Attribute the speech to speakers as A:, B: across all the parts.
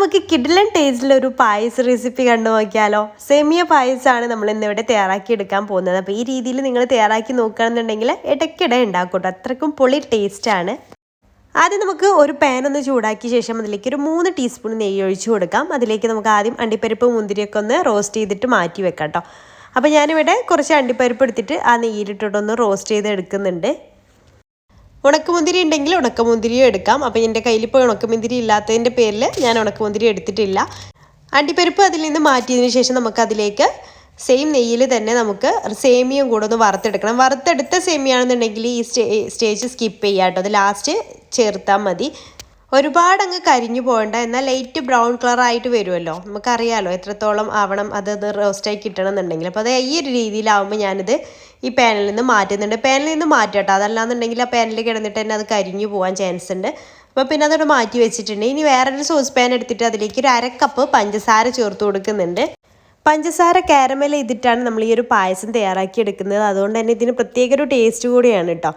A: നമുക്ക് കിഡിലൻ ടേസ്റ്റിലൊരു പായസ റെസിപ്പി കണ്ടു നോക്കിയാലോ. സേമിയ പായസമാണ് നമ്മൾ ഇന്നിവിടെ തയ്യാറാക്കി എടുക്കാൻ പോകുന്നത്. അപ്പോൾ ഈ രീതിയിൽ നിങ്ങൾ തയ്യാറാക്കി നോക്കുകയാണെന്നുണ്ടെങ്കിൽ ഇടയ്ക്കിടെ ഉണ്ടാക്കട്ടോ, അത്രയ്ക്കും പൊളി ടേസ്റ്റാണ്. ആദ്യം നമുക്ക് ഒരു പാൻ ഒന്ന് ചൂടാക്കിയ ശേഷം അതിലേക്ക് ഒരു 3 ടീസ്പൂൺ നെയ്യ് ഒഴിച്ചു കൊടുക്കാം. അതിലേക്ക് നമുക്ക് ആദ്യം അണ്ടിപ്പരിപ്പ് മുന്തിരിയൊക്കെ ഒന്ന് റോസ്റ്റ് ചെയ്തിട്ട് മാറ്റി വെക്കാം കേട്ടോ. അപ്പോൾ ഞാനിവിടെ കുറച്ച് അണ്ടിപ്പരിപ്പ് എടുത്തിട്ട് ആ നെയ്യിലിട്ടിട്ടൊന്ന് റോസ്റ്റ് ചെയ്ത് എടുക്കുന്നുണ്ട്. ഉണക്കമുന്തിരി ഉണ്ടെങ്കിൽ ഉണക്കമുന്തിരിയും എടുക്കാം. അപ്പോൾ എൻ്റെ കയ്യിലിപ്പോൾ ഉണക്കമുന്തിരി ഇല്ലാത്തതിൻ്റെ പേരിൽ ഞാൻ ഉണക്കമുന്തിരി എടുത്തിട്ടില്ല. അണ്ടിപ്പരിപ്പ് അതിൽ നിന്ന് മാറ്റിയതിന് ശേഷം നമുക്കതിലേക്ക് സെയിം നെയ്യിൽ തന്നെ നമുക്ക് സേമിയയും കൂടെ ഒന്ന് വറുത്തെടുക്കണം. വറുത്തെടുത്ത സേമിയാണെന്നുണ്ടെങ്കിൽ ഈ സ്റ്റേജ് സ്കിപ്പ് ചെയ്യാം കേട്ടോ, അത് ലാസ്റ്റ് ചേർത്താൽ മതി. ഒരുപാട് അങ്ങ് കരിഞ്ഞു പോകണ്ട, എന്നാൽ ലൈറ്റ് ബ്രൗൺ കളറായിട്ട് വരുമല്ലോ, നമുക്കറിയാമല്ലോ എത്രത്തോളം ആവണം അത് റോസ്റ്റായി കിട്ടണം എന്നുണ്ടെങ്കിൽ. അപ്പോൾ അത് ഈ ഒരു രീതിയിലാവുമ്പോൾ ഞാനിത് ഈ പാനിൽ നിന്ന് മാറ്റുന്നുണ്ട്. പാനിൽ നിന്ന് മാറ്റട്ടോ, അതല്ലാന്നുണ്ടെങ്കിൽ ആ പാനിൽ കിടന്നിട്ട് തന്നെ അത് കരിഞ്ഞു പോകാൻ ചാൻസ് ഉണ്ട്. അപ്പോൾ പിന്നെ അതോടെ മാറ്റി വെച്ചിട്ടുണ്ട്. ഇനി വേറൊരു സോസ് പാൻ എടുത്തിട്ട് അതിലേക്ക് ഒരു 1/2 കപ്പ് പഞ്ചസാര ചേർത്ത് കൊടുക്കുന്നുണ്ട്. പഞ്ചസാര കാരമൽ ചെയ്തിട്ടാണ് നമ്മൾ ഈ ഒരു പായസം തയ്യാറാക്കി എടുക്കുന്നത്. അതുകൊണ്ട് തന്നെ ഇതിന് പ്രത്യേക ഒരു ടേസ്റ്റ് കൂടിയാണ് കേട്ടോ.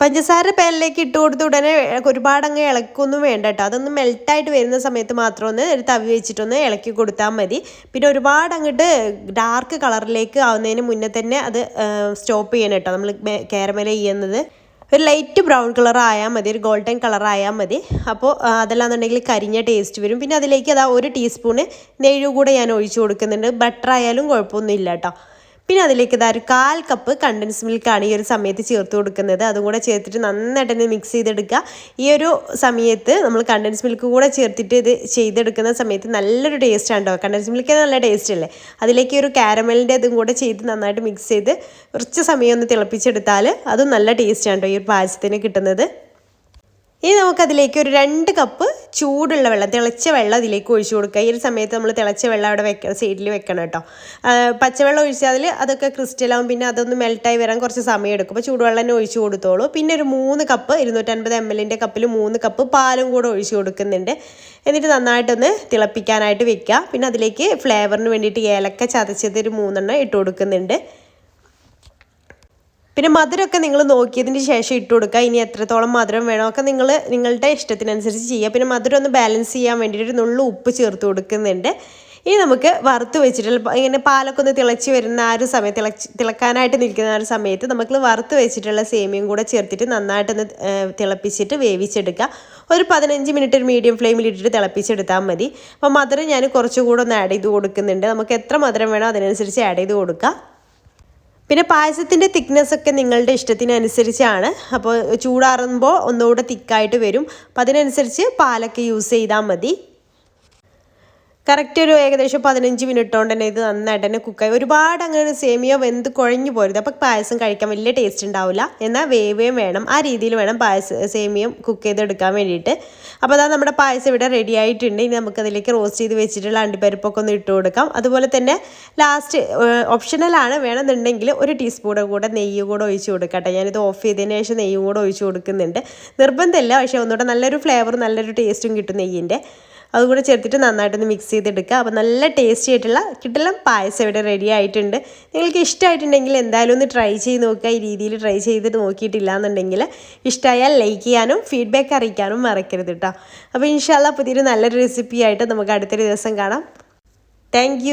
A: പഞ്ചസാര പാനിലേക്ക് ഇട്ട് കൊടുത്ത ഉടനെ ഒരുപാട് അങ്ങ് ഇളക്കൊന്നും വേണ്ട കേട്ടോ. അതൊന്ന് മെൽട്ടായിട്ട് വരുന്ന സമയത്ത് മാത്രം ഒന്ന് ഒരു തവി വെച്ചിട്ടൊന്ന് ഇളക്കി കൊടുത്താൽ മതി. പിന്നെ ഒരുപാട് അങ്ങോട്ട് ഡാർക്ക് കളറിലേക്ക് ആവുന്നതിന് മുന്നേ തന്നെ അത് സ്റ്റോപ്പ് ചെയ്യണം കേട്ടോ. നമ്മൾ കാരമൽ ചെയ്യുന്നത് ഒരു ലൈറ്റ് ബ്രൗൺ കളർ ആയാൽ മതി, ഒരു ഗോൾഡൻ കളർ ആയാൽ മതി. അപ്പോൾ അതല്ലാന്നുണ്ടെങ്കിൽ കരിഞ്ഞ ടേസ്റ്റ് വരും. പിന്നെ അതിലേക്ക് അതാ 1 ടീസ്പൂണ് നെയ്യ് കൂടെ ഞാൻ ഒഴിച്ചു കൊടുക്കുന്നുണ്ട്. ബട്ടർ ആയാലും കുഴപ്പമൊന്നുമില്ല കേട്ടോ. പിന്നെ അതിലേക്ക് ഇതാ ഒരു 1/4 കപ്പ് കണ്ടൻസ് മിൽക്കാണ് ഈ ഒരു സമയത്ത് ചേർത്ത് കൊടുക്കുന്നത്. അതും കൂടെ ചേർത്തിട്ട് നന്നായിട്ട് തന്നെ മിക്സ് ചെയ്തെടുക്കുക. ഈ ഒരു സമയത്ത് നമ്മൾ കണ്ടൻസ് മിൽക്ക് കൂടെ ചേർത്തിട്ട് ഇത് ചെയ്തെടുക്കുന്ന സമയത്ത് നല്ലൊരു ടേസ്റ്റാണ് കേട്ടോ. കണ്ടൻസ് മിൽക്ക് നല്ല ടേസ്റ്റ് അല്ലേ. അതിലേക്ക് ഒരു കാരമലിൻ്റെ ഇതും കൂടെ ചെയ്ത് നന്നായിട്ട് മിക്സ് ചെയ്ത് കുറച്ച് സമയം ഒന്ന് തിളപ്പിച്ചെടുത്താൽ അതും നല്ല ടേസ്റ്റാണ് കേട്ടോ ഈ ഒരു പായസത്തിന് കിട്ടുന്നത്. ഇനി നമുക്കതിലേക്ക് ഒരു 2 കപ്പ് ചൂടുള്ള വെള്ളം, തിളച്ച വെള്ളം അതിലേക്ക് ഒഴിച്ചു കൊടുക്കുക. ഈ ഒരു സമയത്ത് നമ്മൾ തിളച്ച വെള്ളം അവിടെ സൈഡിൽ വെക്കണം കേട്ടോ. പച്ചവെള്ളം ഒഴിച്ചാൽ അതൊക്കെ ക്രിസ്റ്റലാവും, പിന്നെ അതൊന്ന് മെൽട്ടായി വരാൻ കുറച്ച് സമയം എടുക്കും. അപ്പോൾ ചൂടുവെള്ളം തന്നെ ഒഴിച്ചു കൊടുത്തോളൂ. പിന്നെ ഒരു 3 കപ്പ് 250 ml കപ്പിൽ 3 കപ്പ് പാലും കൂടെ ഒഴിച്ചു കൊടുക്കുന്നുണ്ട്. എന്നിട്ട് നന്നായിട്ടൊന്ന് തിളപ്പിക്കാനായിട്ട് വെക്കുക. പിന്നെ അതിലേക്ക് ഫ്ലേവറിന് വേണ്ടിയിട്ട് ഏലക്ക ചതച്ചത് ഒരു 3 എണ്ണം ഇട്ട് കൊടുക്കുന്നുണ്ട്. പിന്നെ മധുരമൊക്കെ നിങ്ങൾ നോക്കിയതിന് ശേഷം ഇട്ട് കൊടുക്കുക. ഇനി എത്രത്തോളം മധുരം വേണമൊക്കെ നിങ്ങളുടെ ഇഷ്ടത്തിനനുസരിച്ച് ചെയ്യുക. പിന്നെ മധുരം ഒന്ന് ബാലൻസ് ചെയ്യാൻ വേണ്ടിയിട്ട് ഒരു നുള്ളു ഉപ്പ് ചേർത്ത് കൊടുക്കുന്നുണ്ട്. ഇനി നമുക്ക് വറുത്ത് വെച്ചിട്ടുള്ള ഇങ്ങനെ പാലൊക്കെ ഒന്ന് തിളച്ച് വരുന്ന ആ ഒരു സമയത്ത് തിളക്കാനായിട്ട് നിൽക്കുന്ന ആ ഒരു സമയത്ത് നമുക്ക് വറുത്ത് വെച്ചിട്ടുള്ള സേമിയയും കൂടെ ചേർത്തിട്ട് നന്നായിട്ടൊന്ന് തിളപ്പിച്ചിട്ട് വേവിച്ചെടുക്കുക. ഒരു 15 മിനിറ്റ് ഒരു മീഡിയം ഫ്ലെയിമിൽ ഇട്ടിട്ട് തിളപ്പിച്ചെടുത്താൽ മതി. അപ്പോൾ മധുരം ഞാൻ കുറച്ചുകൂടെ ഒന്ന് ആഡ് ചെയ്ത് കൊടുക്കുന്നുണ്ട്. നമുക്ക് എത്ര മധുരം വേണോ അതിനനുസരിച്ച് ആഡ് ചെയ്ത് കൊടുക്കുക. പിന്നെ പായസത്തിൻ്റെ തിക്നെസ്സൊക്കെ നിങ്ങളുടെ ഇഷ്ടത്തിനനുസരിച്ചാണ്. അപ്പോൾ ചൂടാറുമ്പോൾ ഒന്നുകൂടെ തിക്കായിട്ട് വരും. അപ്പോൾ അതിനനുസരിച്ച് പാലൊക്കെ യൂസ് ചെയ്താൽ മതി. കറക്റ്റ് ഒരു ഏകദേശം 15 മിനിറ്റ് കൊണ്ട് തന്നെ ഇത് നന്നായിട്ട് തന്നെ കുക്കായി. ഒരുപാട് അങ്ങനെ സേമിയ വെന്ത് കുഴഞ്ഞു പോരുത്, അപ്പോൾ പായസം കഴിക്കാൻ വലിയ ടേസ്റ്റ് ഉണ്ടാവില്ല. എന്നാൽ വേവേം വേണം, ആ രീതിയിൽ വേണം സേമിയം കുക്ക് ചെയ്തെടുക്കാൻ വേണ്ടിയിട്ട്. അപ്പോൾ അതാ നമ്മുടെ പായസം ഇവിടെ റെഡി ആയിട്ടുണ്ട്. ഇനി നമുക്കതിലേക്ക് റോസ്റ്റ് ചെയ്ത് വെച്ചിട്ടുള്ള അണ്ടിപ്പരിപ്പൊക്കെ ഒന്ന് ഇട്ട് കൊടുക്കാം. അതുപോലെ തന്നെ ലാസ്റ്റ് ഓപ്ഷണലാണ്, വേണമെന്നുണ്ടെങ്കിൽ 1 ടീസ്പൂൺ കൂടെ നെയ്യ് കൂടെ ഒഴിച്ച് കൊടുക്കട്ടെ. ഞാനിത് ഓഫ് ചെയ്തതിന് ശേഷം നെയ്യും കൂടെ ഒഴിച്ച് കൊടുക്കുന്നുണ്ട്. നിർബന്ധമില്ല, പക്ഷേ ഒന്നുകൂടെ നല്ലൊരു ഫ്ലേവറും നല്ലൊരു ടേസ്റ്റും കിട്ടും നെയ്യിൻ്റെ. അതുകൂടെ ചേർത്തിട്ട് നന്നായിട്ടൊന്ന് മിക്സ് ചെയ്തെടുക്കുക. അപ്പോൾ നല്ല ടേസ്റ്റി ആയിട്ടുള്ള കിടിലൻ പായസം ഇവിടെ റെഡി ആയിട്ടുണ്ട്. നിങ്ങൾക്ക് ഇഷ്ടമായിട്ടുണ്ടെങ്കിൽ എന്തായാലും ഒന്ന് ട്രൈ ചെയ്ത് നോക്കുക. ഈ രീതിയിൽ ട്രൈ ചെയ്തിട്ട് നോക്കിയിട്ടില്ല എന്നുണ്ടെങ്കിൽ ഇഷ്ടമായാൽ ലൈക്ക് ചെയ്യാനും ഫീഡ്ബാക്ക് അറിയിക്കാനും മറക്കരുത് കേട്ടോ. അപ്പോൾ ഇൻഷാല്ലാ പുതിയൊരു നല്ലൊരു റെസിപ്പി ആയിട്ട് നമുക്ക് അടുത്തൊരു ദിവസം കാണാം. താങ്ക്